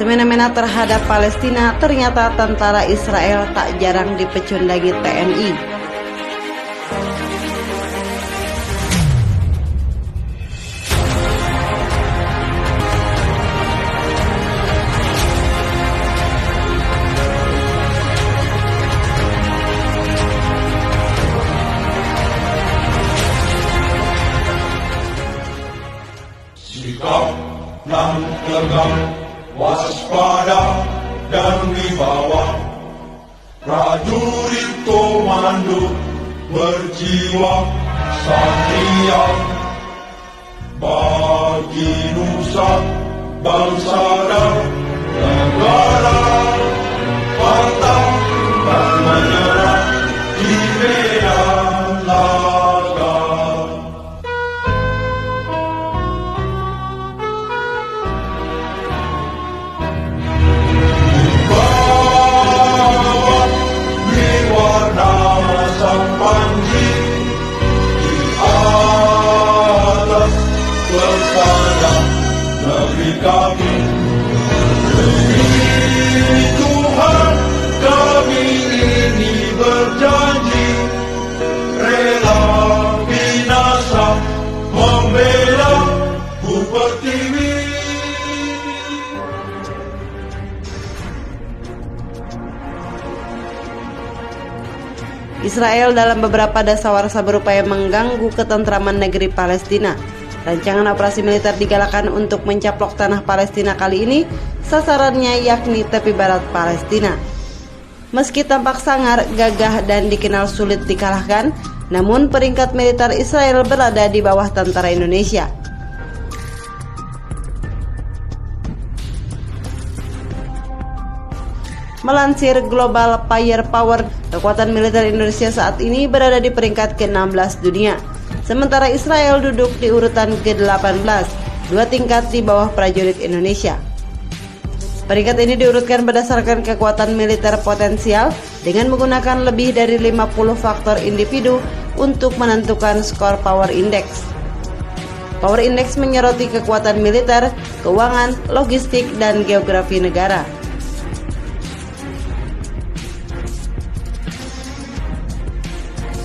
Semena-mena terhadap Palestina, ternyata tentara Israel tak jarang dipecundangi TNI. Sikap nan tegang, waspada dan wibawa, prajurit komando berjiwa satria, bagi nusa, bangsa dan negara, pantang dan menyerah di medan laga. Negeri kami, demi Tuhan kami ini berjanji, rela binasa membela Ku Pertiwi. Israel dalam beberapa dasawarsa berupaya mengganggu ketentraman negeri Palestina. Rancangan operasi militer digalakan untuk mencaplok tanah Palestina kali ini, sasarannya yakni tepi barat Palestina. Meski tampak sangar, gagah, dan dikenal sulit dikalahkan, namun peringkat militer Israel berada di bawah tentara Indonesia. Melansir Global Firepower, kekuatan militer Indonesia saat ini berada di peringkat ke-16 dunia. Sementara Israel duduk di urutan ke-18, 2 tingkat di bawah prajurit Indonesia. Peringkat ini diurutkan berdasarkan kekuatan militer potensial dengan menggunakan lebih dari 50 faktor individu untuk menentukan skor Power Index. Power Index menyoroti kekuatan militer, keuangan, logistik, dan geografi negara.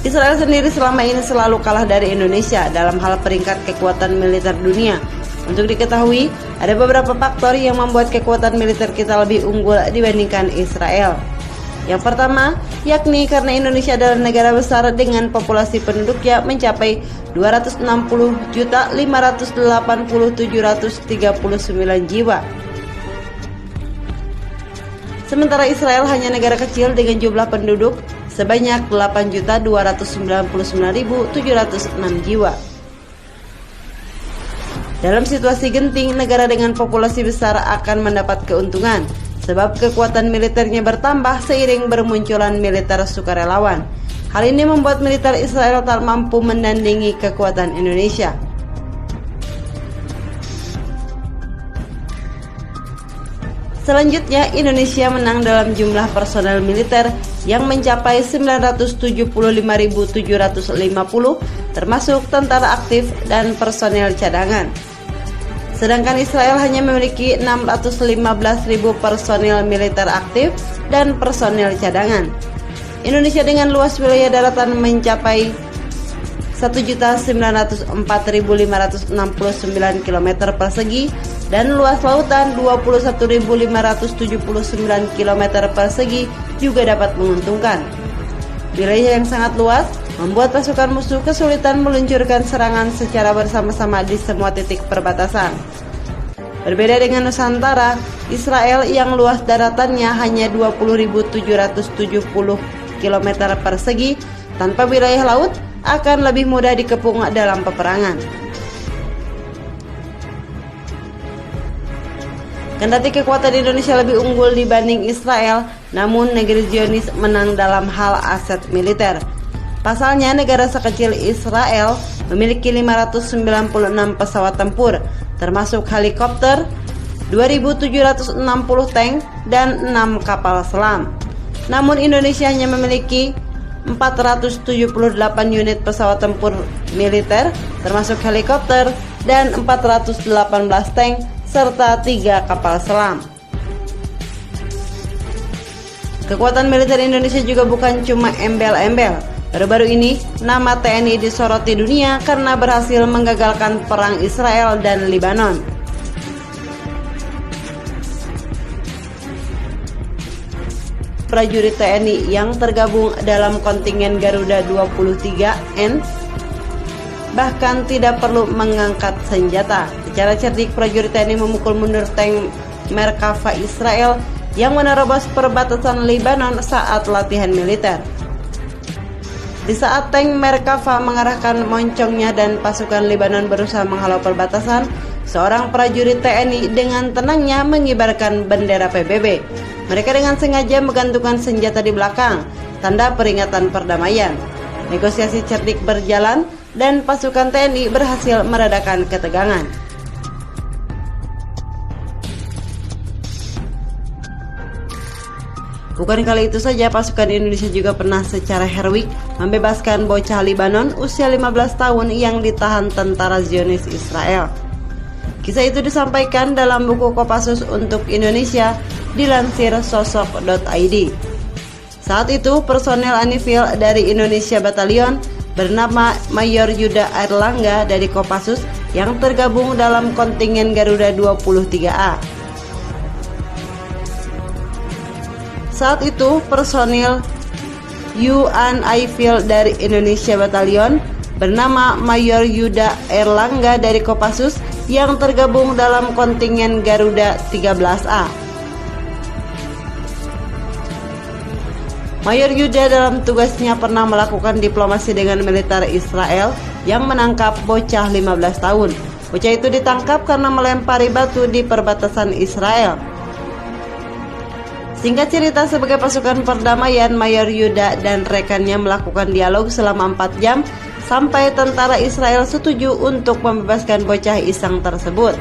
Israel sendiri selama ini selalu kalah dari Indonesia dalam hal peringkat kekuatan militer dunia. Untuk diketahui, ada beberapa faktor yang membuat kekuatan militer kita lebih unggul dibandingkan Israel. Yang pertama, yakni karena Indonesia adalah negara besar dengan populasi penduduknya mencapai 260.580.739 jiwa. Sementara Israel hanya negara kecil dengan jumlah penduduk sebanyak 8.299.706 jiwa. Dalam situasi genting, negara dengan populasi besar akan mendapat keuntungan sebab kekuatan militernya bertambah seiring bermunculan militer sukarelawan. Hal ini membuat militer Israel tak mampu menandingi kekuatan Indonesia. Selanjutnya, Indonesia menang dalam jumlah personel militer yang mencapai 975.750, termasuk tentara aktif dan personel cadangan. Sedangkan Israel hanya memiliki 615.000 personel militer aktif dan personel cadangan. Indonesia dengan luas wilayah daratan mencapai 1.904.569 km persegi dan luas lautan 21.579 km persegi juga dapat menguntungkan. Wilayah yang sangat luas membuat pasukan musuh kesulitan meluncurkan serangan secara bersama-sama di semua titik perbatasan. Berbeda dengan Nusantara, Israel yang luas daratannya hanya 20.770 km persegi tanpa wilayah laut akan lebih mudah dikepung dalam peperangan. Kendati kekuatan Indonesia lebih unggul dibanding Israel, namun negeri Zionis menang dalam hal aset militer. Pasalnya, negara sekecil Israel memiliki 596 pesawat tempur, termasuk helikopter, 2.760 tank, dan 6 kapal selam. Namun Indonesia hanya memiliki 478 unit pesawat tempur militer, termasuk helikopter, dan 418 tank, serta 3 kapal selam. Kekuatan militer Indonesia juga bukan cuma embel-embel. Baru-baru ini, nama TNI disoroti dunia karena berhasil menggagalkan perang Israel dan Lebanon. Prajurit TNI yang tergabung dalam kontingen Garuda 23N bahkan tidak perlu mengangkat senjata. Secara cerdik, prajurit TNI memukul mundur tank Merkava Israel yang menerobos perbatasan Lebanon saat latihan militer. Di saat tank Merkava mengarahkan moncongnya dan pasukan Lebanon berusaha menghalau perbatasan, seorang prajurit TNI dengan tenangnya mengibarkan bendera PBB. Mereka dengan sengaja menggantungkan senjata di belakang, tanda peringatan perdamaian. Negosiasi cerdik berjalan dan pasukan TNI berhasil meredakan ketegangan. Bukan kali itu saja, pasukan Indonesia juga pernah secara heroik membebaskan bocah Lebanon usia 15 tahun yang ditahan tentara Zionis Israel. Kisah itu disampaikan dalam buku Kopassus untuk Indonesia, dilansir sosok.id. Saat itu, personel Anifil dari Indonesia Batalion bernama Mayor Yuda Erlangga dari Kopassus yang tergabung dalam kontingen Garuda 23A. Saat itu, personil UNIFIL dari Indonesia Batalion bernama Mayor Yuda Erlangga dari Kopassus yang tergabung dalam kontingen Garuda 13A. Mayor Yuda dalam tugasnya pernah melakukan diplomasi dengan militer Israel yang menangkap bocah 15 tahun. Bocah itu ditangkap karena melempari batu di perbatasan Israel. Singkat cerita, sebagai pasukan perdamaian, Mayor Yuda dan rekannya melakukan dialog selama 4 jam sampai tentara Israel setuju untuk membebaskan bocah iseng tersebut.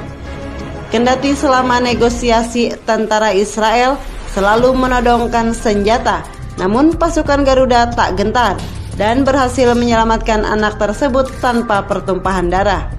Kendati selama negosiasi tentara Israel selalu menodongkan senjata, namun pasukan Garuda tak gentar dan berhasil menyelamatkan anak tersebut tanpa pertumpahan darah.